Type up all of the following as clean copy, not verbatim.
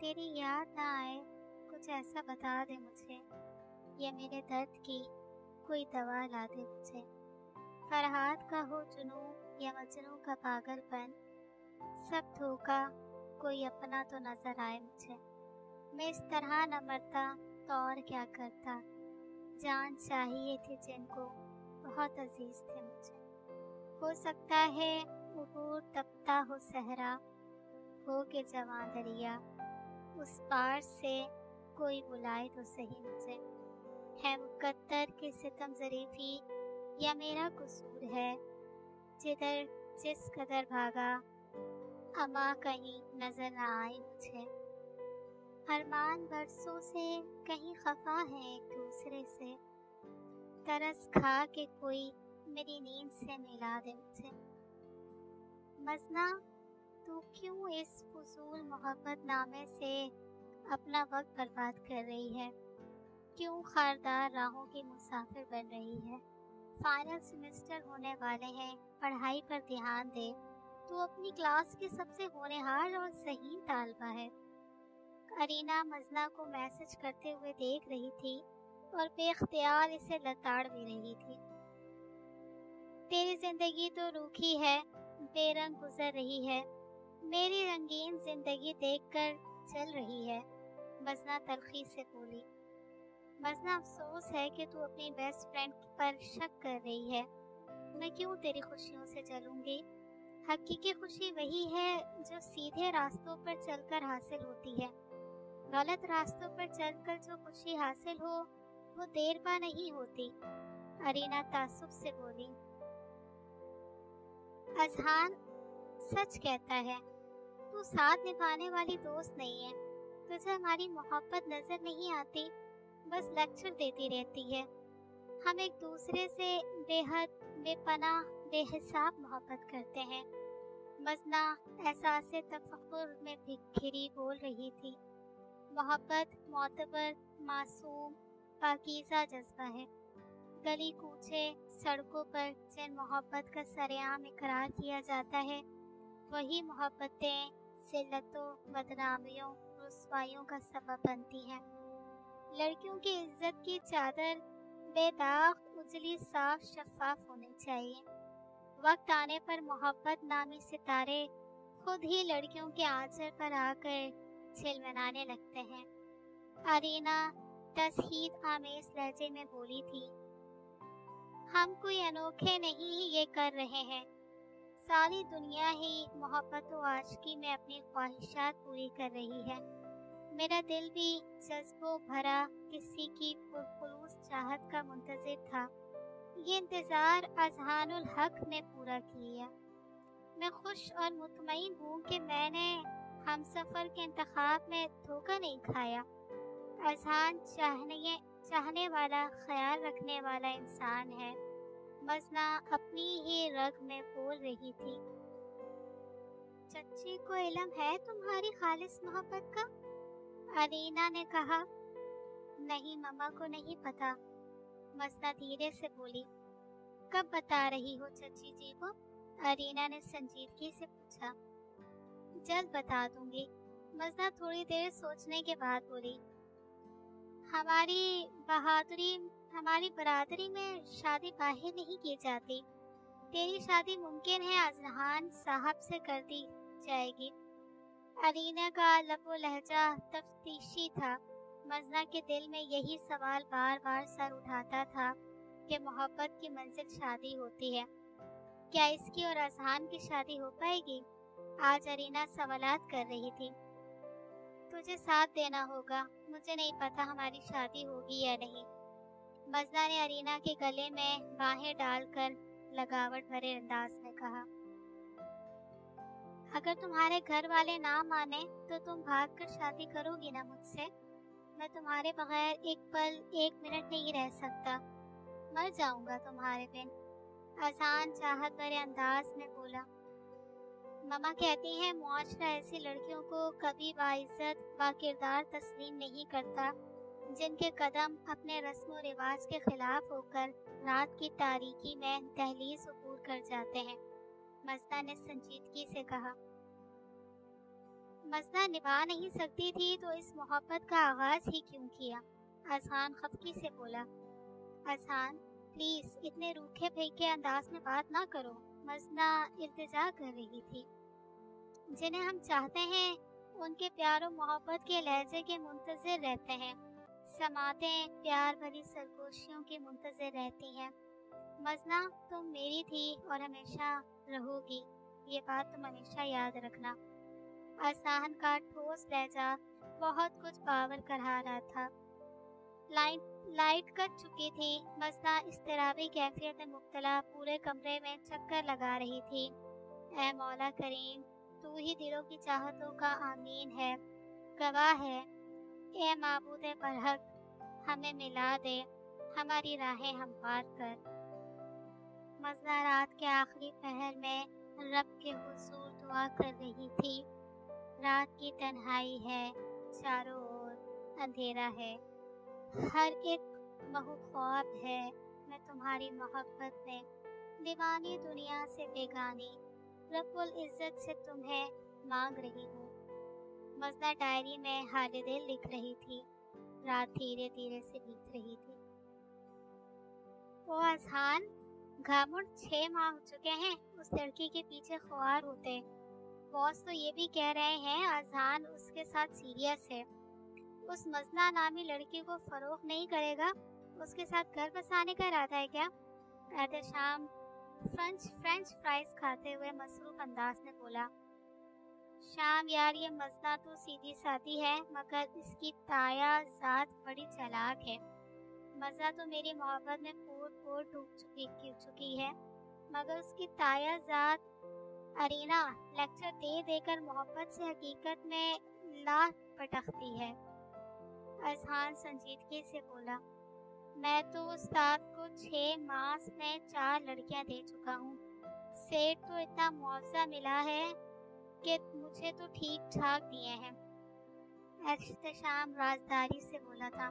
तेरी याद ना आए, कुछ ऐसा बता दे मुझे, या मेरे दर्द की कोई दवा ला दे मुझे। फरहाद का हो जुनून या मजनू का पागलपन, सब धोखा कोई अपना तो नजर आए मुझे। मैं इस तरह न मरता तो और क्या करता, जान चाहिए थी जिनको बहुत अजीज थे मुझे। हो सकता है उबूर तपता हो सहरा, हो के जवां दरिया, उस पार से कोई बुलाए तो सही मुझे। है मुकद्दर की सितम ज़रीफ़ी या मेरा कसूर है, जिधर जिस कदर भागा अमा कहीं नजर न आए मुझे। अरमान बरसों से कहीं खफा है एक दूसरे से, तरस खा के कोई मेरी नींद से मिला दे मुझे। मजना तू क्यों इस फजूल मोहब्बत नामे से अपना वक्त बर्बाद कर रही है, क्यों खारदार राहों की मुसाफिर बन रही है। फाइनल सेमेस्टर होने वाले हैं, पढ़ाई पर ध्यान दे। तू अपनी क्लास की सबसे होनहार और सही तालबा है। अरीना मजना को मैसेज करते हुए देख रही थी और बेख्तियार इसे लताड़ भी रही थी। तेरी जिंदगी तो रूखी है, बेरंग गुजर रही है, मेरी रंगीन जिंदगी देखकर चल रही है, मजना तलखी से बोली। मजना अफसोस है कि तू अपनी बेस्ट फ्रेंड पर शक कर रही है। मैं क्यों तेरी खुशियों से जलूंगी। हकीकी खुशी वही है जो सीधे रास्तों पर चलकर हासिल होती है। गलत रास्तों पर चलकर जो खुशी हासिल हो वो देर पा नहीं होती, अरीना तासुब से बोली। अजहान सच कहता है, तू साथ निभाने वाली दोस्त नहीं है। तुझे हमारी मोहब्बत नजर नहीं आती, बस लेक्चर देती रहती है। हम एक दूसरे से बेहद बेपनाह बेहिसाब मोहब्बत करते हैं। मजना एहसास तफक्कुर में घिरी बोल रही थी। मोहब्बत मोतबर मासूम पाकीज़ा जज्बा है। गली कूचे सड़कों पर जिन मोहब्बत का सरेआम इकरार किया जाता है, वही मोहब्बतें जिल्लतों बदनामियों रुसवाइयों का सबब बनती हैं। लड़कियों की इज्जत की चादर बेदाग उजली साफ शफाफ होनी चाहिए। वक्त आने पर मोहब्बत नामी सितारे खुद ही लड़कियों के आंचल पर आकर झिलमिलाने लगते हैं, अरीना तस्हीद आमेज लहजे में बोली थी। हम कोई अनोखे नहीं ये कर रहे हैं, सारी दुनिया ही मोहब्बत व आशिकी में अपनी ख्वाहिशात पूरी कर रही है। मेरा दिल भी जज्बों भरा किसी की पुरखुलूस चाहत का मुंतज़िर था। ये इंतज़ार अज़हानुल हक ने पूरा किया। मैं खुश और मुतमईन हूँ कि मैंने हमसफ़र के इंतखाब में धोखा नहीं खाया। अज़हान चाहने वाला, ख्याल रखने वाला इंसान है, मजना अपनी ही रग में बोल रही थी। चच्ची को इल्म है तुम्हारी खालिस मोहब्बत का? अरीना ने कहा। नहीं, मम्मा को नहीं पता, मजना धीरे से बोली। कब बता रही हो चच्ची जी को? अरीना ने संजीदगी से पूछा। जल्द बता दूंगी, मजना थोड़ी देर सोचने के बाद बोली। हमारी बरादरी में शादी बाहिर नहीं की जाती। तेरी शादी मुमकिन है अज़हान साहब से कर दी जाएगी। अरीना का लबो लहजा तफ्तीशी था। मजना के दिल में यही सवाल बार बार सर उठाता था कि मोहब्बत की मंजिल शादी होती है, क्या इसकी और अज़हान की शादी हो पाएगी? आज अरीना सवालात कर रही थी। तुझे साथ देना होगा, मुझे नहीं पता हमारी शादी होगी या नहीं, मजना ने अरीना के गले में बाहें डालकर लगावट भरे अंदाज में कहा। अगर तुम्हारे घर वाले ना माने तो तुम भागकर शादी करोगी ना मुझसे? मैं तुम्हारे बगैर एक पल एक मिनट नहीं रह सकता, मर जाऊंगा तुम्हारे बिन, अज़हान चाहत भरे अंदाज में बोला। ममा कहती हैं मुआशरा ऐसी लड़कियों को कभी बाइज्जत बाकिरदार तस्लीम नहीं करता जिनके कदम अपने रस्म व रिवाज के खिलाफ होकर रात की तारीकी में दहलीज अबूर कर जाते हैं, मजना ने संजीदगी से कहा। मज़दा निभा नहीं सकती थी तो इस मोहब्बत का आगाज़ ही क्यों किया? अज़हान खफकी से बोला। अज़हान प्लीज़ इतने रूखे फेंके अंदाज में बात ना करो, मज़दा इल्तिजा कर रही थी। जिन्हें हम चाहते हैं उनके प्यार और मोहब्बत के लहजे के मुंतज़िर रहते हैं। समातें प्यार भरी सरगोशियों की मुंतज़िर रहती हैं। मज़दा तुम मेरी थी और हमेशा रहोगी, ये बात तुम हमेशा याद रखना। अज़हान का ठोस लहजा बहुत कुछ बावर करा रहा था। लाइट कट चुकी थी। मज़दा इज़्तिराबी कैफियत में मुब्तला पूरे कमरे में चक्कर लगा रही थी। ऐ मौला करीम, तू ही दिलों की चाहतों का आमीन है, गवाह है। ए माबूदे बरहक, हमें मिला दे, हमारी राहें हमवार कर। मज़दा रात के आखिरी पहर में रब के हुज़ूर दुआ कर रही थी। रात की तन्हाई है, चारों ओर अंधेरा है, हर एक महू ख्वाब है। मैं तुम्हारी मोहब्बत में दीवानी दुनिया से बेगानी रब्बुल इज़्ज़त से तुम्हें मांग रही हूँ। मज़दा डायरी में हाल दिल लिख रही थी। रात धीरे धीरे से बीत रही थी। ओ अज़हान, घामुड़ 6 माह हो चुके हैं उस लड़की के पीछे ख्वार होते। बॉस तो ये भी कह रहे हैं अज़हान उसके साथ सीरियस है। उस मज़दा नामी लड़की को फरोख्त नहीं करेगा। उसके साथ घर बसाने का इरादा है क्या? एहतशाम फ्रेंच फ्राइज खाते हुए मसरूफ अंदाज में बोला। शाम यार, ये मज़दा तो सीधी सादी है मगर इसकी ताया ज़ात बड़ी चालाक है। मज़दा तो मेरी मोहब्बत में पोर डूब चुकी है मगर उसकी ताया ज़ात अरीना लेक्चर दे देकर मोहब्बत से हकीकत में लाख पटकती है। अज़हान संजीदगी से बोला, मैं तो उस्ताद को 6 मास में 4 लड़कियां दे चुका हूँ। सेठ तो इतना मुआवजा मिला है कि मुझे तो ठीक ठाक दिए हैं। एहतशाम राजदारी से बोला था।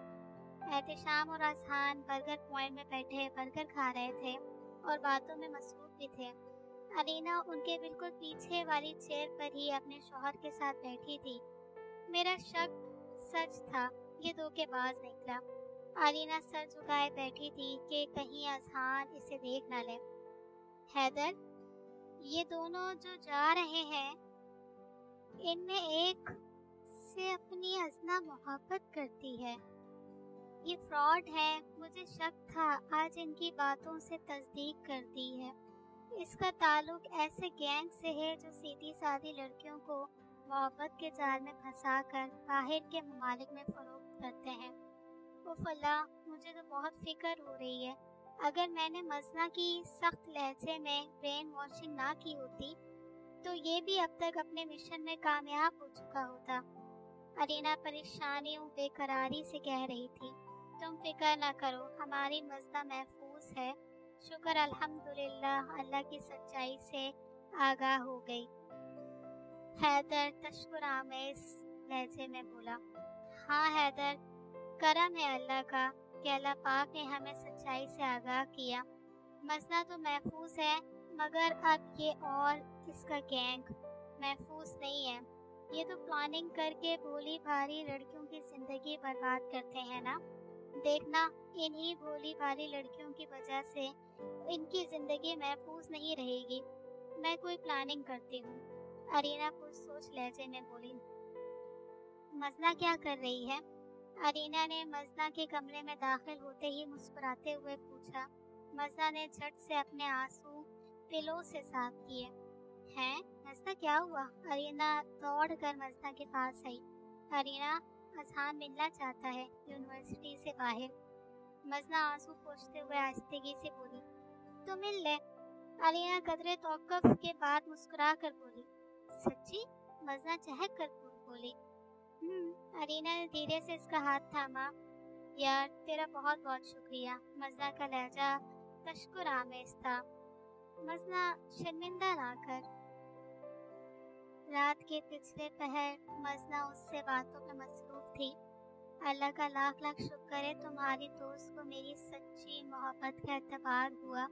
एहतशाम और अज़हान बर्गर पॉइंट में बैठे बर्गर खा रहे थे और बातों में मसरूफ भी थे। अलीना उनके बिल्कुल पीछे वाली चेयर पर ही अपने शौहर के साथ बैठी थी। मेरा शक सच था, ये धोखेबाज निकला। अलीना सर झुकाए बैठी थी कि कहीं अज़हान इसे देख न ले। हैदर, ये दोनों जो जा रहे हैं इनमें एक से अपनी अज़ना मोहब्बत करती है। ये फ्रॉड है, मुझे शक था, आज इनकी बातों से तस्दीक कर दी है। इसका ताल्लुक ऐसे गैंग से है जो सीधी सादी लड़कियों को मोहब्बत के जाल में फंसाकर बाहर के ममालिक में फरोख्त करते हैं। उफ़ अल्लाह, मुझे तो बहुत फिक्र हो रही है। अगर मैंने मज़दा की सख्त लहजे में ब्रेन वॉशिंग ना की होती तो ये भी अब तक अपने मिशन में कामयाब हो चुका होता। अरीना परेशानियों बेकरारी से कह रही थी, तुम फिक्र ना करो, हमारी मज़दा महफूज है। शुक्र अल्हम्दुलिल्लाह, अल्लाह की सच्चाई से आगाह हो गई। हैदर तशकुरामेज़ लहजे में बोला। हाँ हैदर, करम है अल्लाह का कि अल्लाह पाक ने हमें सच्चाई से आगाह किया। मसला तो महफूज है मगर अब ये और इसका गैंग महफूज नहीं है। ये तो प्लानिंग करके भोली भाली लड़कियों की ज़िंदगी बर्बाद करते हैं ना। देखना, इन्हीं भोली भाली लड़कियों की वजह से इनकी ज़िंदगी महफूज नहीं रहेगी। मैं कोई प्लानिंग करती हूँ। अरीना कुछ सोच लहजे में बोली। मज़दा क्या कर रही है? अरीना ने मज़दा के कमरे में दाखिल होते ही मुस्कुराते हुए पूछा। मज़दा ने झट से अपने आंसू पिलो से साफ किए। हैं? मज़दा क्या हुआ? अरीना दौड़ कर मज़दा के पास आई। अरीना, अज़हान मिलना चाहता है यूनिवर्सिटी से बाहर। मज़दा आंसू पोंछते हुए आहिस्तगी से बोली। तो मिल ले। अरीना कदरे तौक़ुफ़ के बाद मुस्कुरा कर बोली। सच्ची? मज़दा चहक कर बोली। अरीना ने धीरे से इसका हाथ थामा। यार, तेरा बहुत बहुत शुक्रिया। मज़दा का लहजा तशकुरामेज़ था। मज़दा शर्मिंदा ना कर। रात के पिछले पहर मज़दा उससे बातों में मसरूफ़ थी। अल्लाह का लाख लाख शुक्र है तुम्हारी दोस्त को मेरी सच्ची मोहब्बत का एतबार हुआ,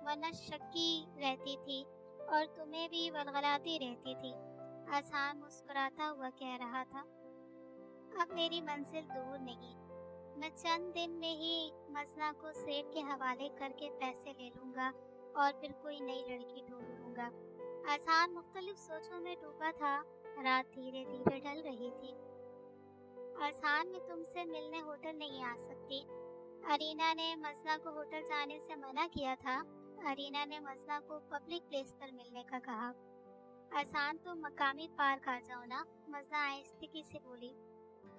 वरना शक्की रहती थी और तुम्हें भी वलगलाती रहती थी। अजहान मुस्कुराता हुआ कह रहा था। अब मेरी मंजिल दूर नहीं, मैं चंद दिन में ही मजना को सेठ के हवाले करके पैसे ले लूंगा और फिर कोई नई लड़की ढूंढ लूंगा। अजहान मुख्तलिफ सोचों में डूबा था। रात धीरे धीरे ढल रही थी। अजहान, मैं तुमसे मिलने होटल नहीं आ सकती। अरीना ने मजना को होटल जाने से मना किया था। अरीना ने मजना को पब्लिक प्लेस पर मिलने का कहा। अजहान, तुम मकामी पार्क आ जाओ ना, मजना आहिस्ते से बोली।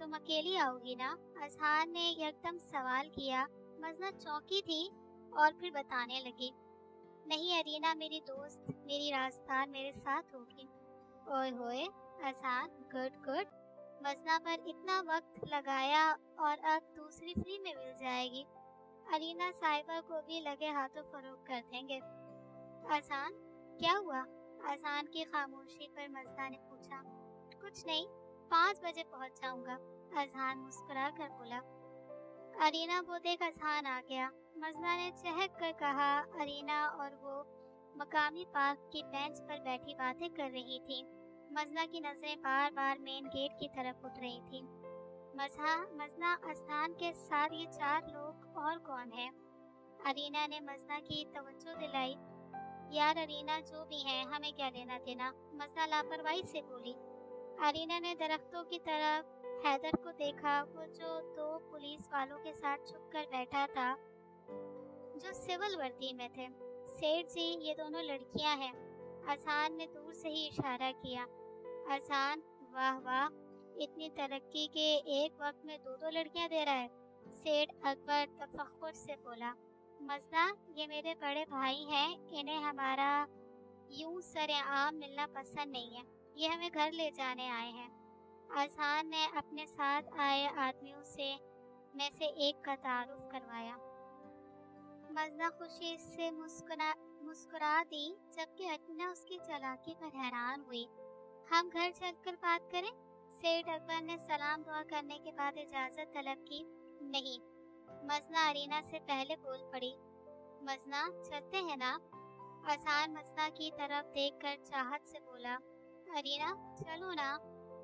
तुम अकेली आओगी ना? अजहान ने एकदम सवाल किया। मजना चौंकी थी और फिर बताने लगी, नहीं अरीना मेरी दोस्त, मेरी राजदार मेरे साथ होगी। ओए होए अजहान, गुड गुड। मजना पर इतना वक्त लगाया और अब दूसरी फ्री में मिल जाएगी। अरीना साहिबा को भी लगे हाथों फरोख्त कर देंगे। अजहान, क्या हुआ? अजहान की खामोशी पर मजना ने पूछा। कुछ नहीं, 5 बजे पहुंच जाऊंगा। अजहान मुस्कुरा कर बोला। अरीना वो देख अजहान आ गया। मजना ने चहक कर कहा। अरीना और वो मकामी पार्क की बेंच पर बैठी बातें कर रही थी। मजना की नजरें बार बार मेन गेट की तरफ उठ रही थी। मजना, अजहान के साथ ये 4 लोग और कौन है? अरीना ने मजना की तवज्जो दिलाई। यार अरीना, जो भी है हमें क्या लेना देना, मजना लापरवाही से बोली। अरीना ने दरख्तों की तरफ हैदर को देखा, वो जो 2 पुलिस वालों के साथ छुप कर बैठा था, जो सिविल वर्दी में थे। सेठ जी, ये दोनों लड़कियां हैं। अजहान ने दूर से ही इशारा किया। अजहान, वाह वाह, इतनी तरक्की के एक वक्त में 2 लड़कियां दे रहा है। सेठ अकबर तफख्खुर से बोला। मजना, ये मेरे बड़े भाई हैं, इन्हें हमारा यूं सरेआम मिलना पसंद नहीं है, ये हमें घर ले जाने आए हैं। अजहान ने अपने साथ आए आदमियों में से एक का तारुफ करवाया। मजना खुशी से मुस्कुरा दी, जबकि अरीना उसकी चालाकी पर हैरान हुई। हम घर चलकर बात करें? सेठ अकबर ने सलाम दुआ करने के बाद इजाजत तलब की। नहीं, मजना अरीना से पहले बोल पड़ी। मजना, चलते हैं ना? अजहान मजना की तरफ देखकर चाहत से बोला। अरीना, चलो ना।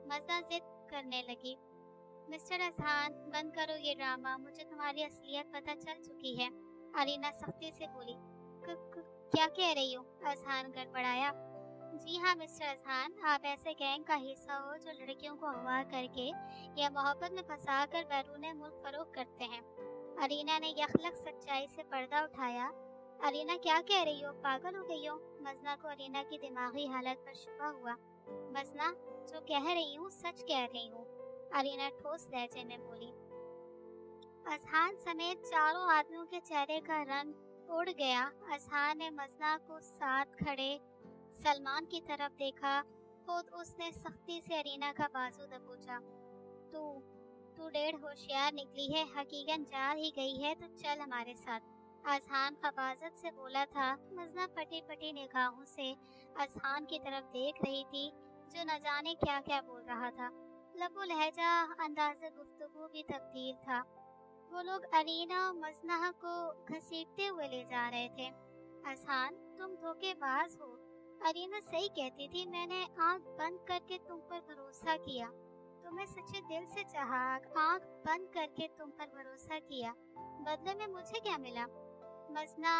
मजना जिद करने लगी। मिस्टर अजहान, बंद करो ये ड्रामा, मुझे तुम्हारी असलियत पता चल चुकी है। अरीना सख्ती से बोली। क्या कह रही हो? अजहान गड़बड़ाया। जी हाँ मिस्टर अजहान, आप ऐसे गैंग का हिस्सा हो जो लड़कियों को अगवा करके या मोहब्बत में फंसाकर बैरून मुल्क फरोख्त करते हैं। अरीना ने यखलक सच्चाई से पर्दा उठाया। अरीना, क्या कह रही हो? पागल हो गई हो? मजना को अरीना की दिमागी हालत पर शुबा हुआ। मजना, जो कह रही हूँ सच कह रही हूँ, अरीना ठोस लहजे में बोली। अजहान समेत 4 आदमियों के चेहरे का रंग उड़ गया। अजहान ने मजना को साथ खड़े सलमान की तरफ देखा। खुद उसने सख्ती से अरीना का बाजू दबोचा। तू डेढ़ होशियार निकली है, हकीकत जा ही गई है तो चल हमारे साथ। अजहान खबाजत से बोला था। मजना फटी फटी निगाहों से अजहान की तरफ देख रही थी, जो न जाने क्या क्या बोल रहा था। लबो लहजा, अंदाज़े गुफ्तगू भी तब्दील था। वो लोग अरीना और मजना को घसीटते हुए ले जा रहे थे। अजहान, तुम धोखेबाज हो। अरीना सही कहती थी, मैंने आंख बंद करके तुम पर भरोसा किया। तुम्हें सच्चे दिल से चाहा, आंख बंद करके तुम पर भरोसा किया। बदले में मुझे क्या मिला? मजना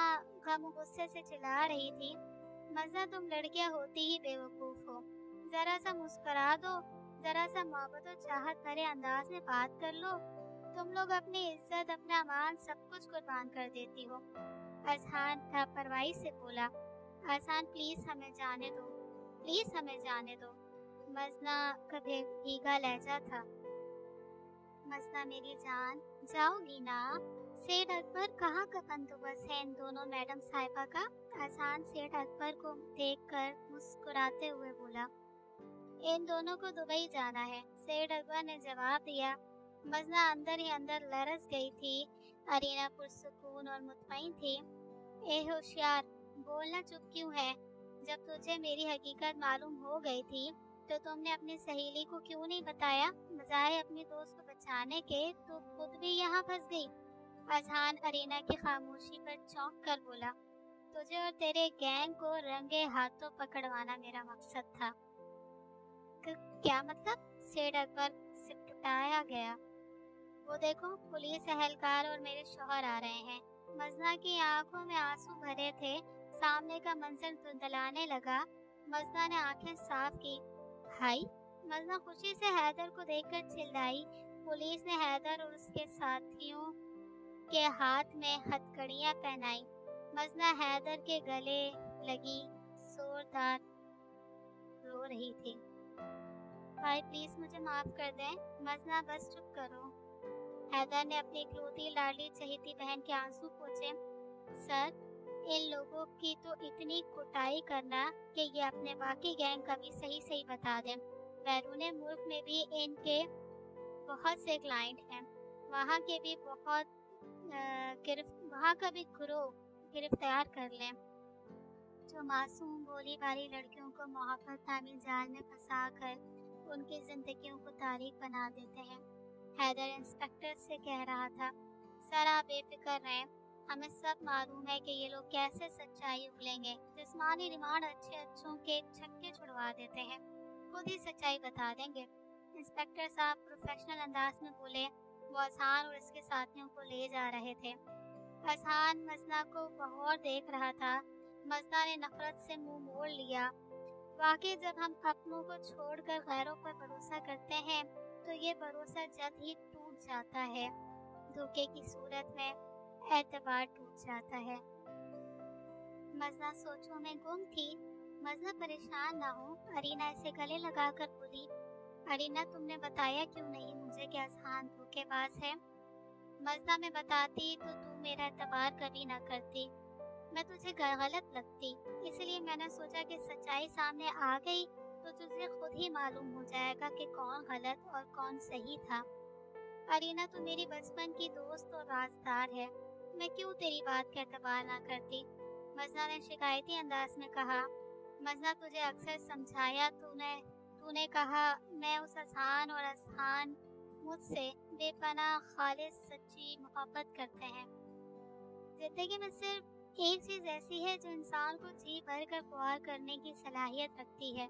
गम गुस्से से चिल्ला रही थी। मजना, तुम लड़कियां होती ही बेवकूफ हो। जरा सा मुस्कुरा दो, जरा सा मोहब्बत और चाहत भरे अंदाज में बात कर लो, तुम लोग अपनी इज्जत, अपना मान, सब कुछ कुर्बान कर देती हो। अजहान लापरवाही से बोला। अजहान, प्लीज हमें जाने दो, प्लीज हमें जाने दो। मजना का भीगा लहजा था। मजना मेरी जान, जाओगी ना? सेठ अकबर, कहाँ का बंदोबस्त है इन दोनों मैडम साहिबा का? अजहान सेठ अकबर को देखकर मुस्कुराते हुए बोला। इन दोनों को दुबई जाना है, सेठ अकबर ने जवाब दिया। मजना अंदर ही अंदर लरस गई थी। अरीना पुरसुकून और मुतमईन थी। ए होशियार, बोलना चुप क्यों है? जब तुझे मेरी हकीकत मालूम हो गई थी तो तुमने अपनी सहेली को क्यों नहीं बताया? बजाय अपनी दोस्त को बचाने के तू खुद भी यहाँ फंस गई। अजहान अरीना की खामोशी पर चौंक कर बोला। तुझे और तेरे गैंग को रंगे हाथों पकड़वाना मेरा मकसद था। क्या मतलब? सेठ अकबर सिपटाया गया। वो देखो, पुलिस एहलकार और मेरे शौहर आ रहे हैं। मजना की आंखों में आंसू भरे थे। सामने का मंजर धुंधलाने लगा। मजना ने आंखें साफ की। भाई? मजना खुशी से हैदर को देखकर चिल्लाई। पुलिस ने हैदर और उसके साथियों के हाथ में हथकड़ियां पहनाई। मजना हैदर के गले लगी, जोरदार रो रही थी। भाई प्लीज मुझे माफ कर दें। मजना बस चुप करो। हैदर ने अपनी इकलौती लाडली चहेती बहन के आंसू पोंछे। सर, इन लोगों की तो इतनी कुटाई करना कि ये अपने बाकी गैंग का भी सही सही बता दें। बैरून मुल्क में भी इनके बहुत से क्लाइंट हैं। वहाँ के भी वहाँ का भी गिरोह गिरफ्तार कर लें जो मासूम भोली भाली लड़कियों को मोहब्बत तामील जाल में फंसाकर उनकी जिंदगियों को तारीख बना देते हैं। हैदर इंस्पेक्टर से कह रहा था, सर आप बेफिक्र रहें, हमें सब मालूम है कि ये लोग कैसे सच्चाई उगलेंगे। जिस्मानी रिमांड अच्छों के छक्के छुड़वा देते हैं, खुद ही सच्चाई बता देंगे। इंस्पेक्टर साहब प्रोफेशनल अंदाज में बोले। वो अजहान और इसके साथियों को ले जा रहे थे। अजहान मजना को बहौर देख रहा था। मजना ने नफरत से मुंह मोड़ लिया। वाकई जब हम अपनों को छोड़कर गैरों पर भरोसा करते हैं तो ये भरोसा जल्द ही टूट जाता है। धोखे की सूरत में एतबार टूट जाता है। मजना सोचों में गुम थी। मजना परेशान ना हो, अरीना इसे गले लगाकर बोली। अरीना तुमने बताया क्यों नहीं मुझे कि अजहान धोखेबाज है? मजना में बताती तो तू मेरा एतबार कभी ना करती। मैं तुझे गलत लगती, इसलिए मैंने सोचा कि सच्चाई सामने आ गई तो तुझे खुद ही मालूम हो जाएगा कि कौन गलत और कौन सही था। अरीना तू मेरी बचपन की दोस्त और राजदार है, मैं क्यों तेरी बात का एतबार ना करती? मजना ने शिकायती अंदाज में कहा। मजना तुझे अक्सर समझाया, तूने कहा मैं उस अजहान और अजहान मुझसे बेपनाह खालिस सच्ची मोहब्बत करते हैं। जिंदगी में सिर्फ एक चीज ऐसी है जो इंसान को जी भर कर प्यार करने की सलाहियत रखती है,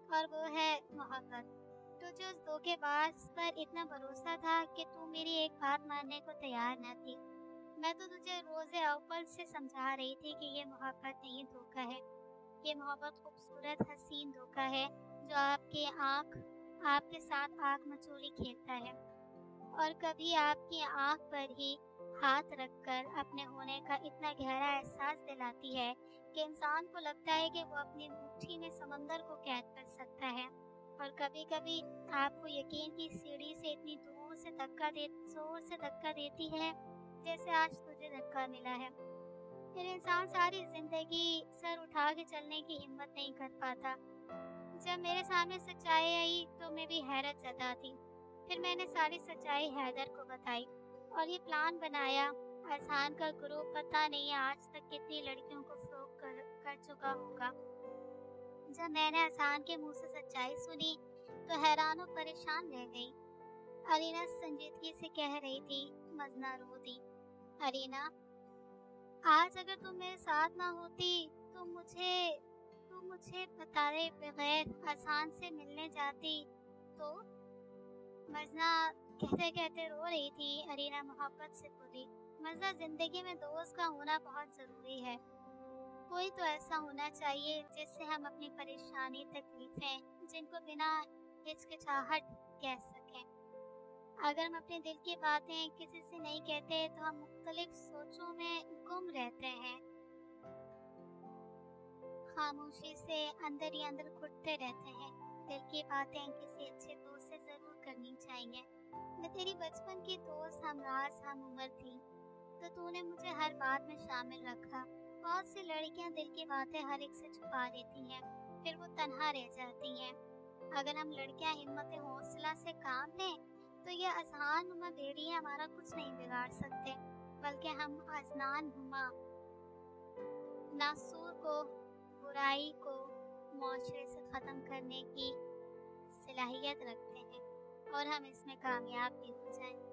और वो है मोहब्बत। तुझे उस धोखेबाज पर इतना भरोसा था कि तू मेरी एक बात मानने को तैयार न थी। मैं तो तुझे रोज़े अव्वल से समझा रही थी कि ये मोहब्बत नहीं धोखा है। ये मोहब्बत खूबसूरत हसीन धोखा है जो आपके साथ आँख मचोली खेलता है और कभी आपकी आँख पर ही हाथ रखकर अपने होने का इतना गहरा एहसास दिलाती है कि इंसान को लगता है कि वो अपनी मुट्ठी में समंदर को कैद कर सकता है। और कभी कभी आपको यकीन की सीढ़ी से इतनी जोर से धक्का देती है जैसे आज तुझे धक्का मिला है। फिर इंसान सारी जिंदगी सर उठा के चलने की हिम्मत नहीं कर पाता। जब मेरे सामने सच्चाई आई तो मैं भी हैरत जता थी। फिर मैंने सारी सच्चाई हैदर को बताई और ये प्लान बनाया। अजहान का ग्रुप पता नहीं आज तक कितनी लड़कियों को फरोख्त कर चुका होगा। जब मैंने अजहान के मुंह से सच्चाई सुनी तो हैरान और परेशान रह गई। अरीना संजीदगी से कह रही थी। मजना रो दी। अरीना, आज अगर तुम मेरे साथ ना होती तो मुझे बताए बगैर अजहान से मिलने जाती तो। मजना कहते कहते रो रही थी। अरीना मोहब्बत से बोली, मजना जिंदगी में दोस्त का होना बहुत जरूरी है। कोई तो ऐसा होना चाहिए जिससे हम अपनी परेशानी तकलीफें जिनको बिना हिचकिचाहट कह सकें। अगर हम अपने दिल की बातें किसी से नहीं कहते तो हम मुख्तलिफ सोचों में गुम रहते हैं, खामोशी से अंदर ही अंदर घुटते रहते हैं। दिल की बातें किसी अच्छे दोस्त से जरूर करनी चाहिए। मैं तेरी बचपन की दोस्त हमराज हम उम्र थी तो तूने मुझे हर बात में शामिल रखा। बहुत सी लड़कियां दिल की बातें हर एक से छुपा लेती हैं, फिर वो तन्हा रह जाती हैं। अगर हम लड़कियां हिम्मत हौसला से काम लें तो ये अजहान नुमा बेड़ियां हमारा कुछ नहीं बिगाड़ सकते, बल्कि हम अजनान नुमा नासूर को, बुराई को मुआशरे से ख़त्म करने की सलाहियत रखते हैं और हम इसमें कामयाब भी हो जाएं।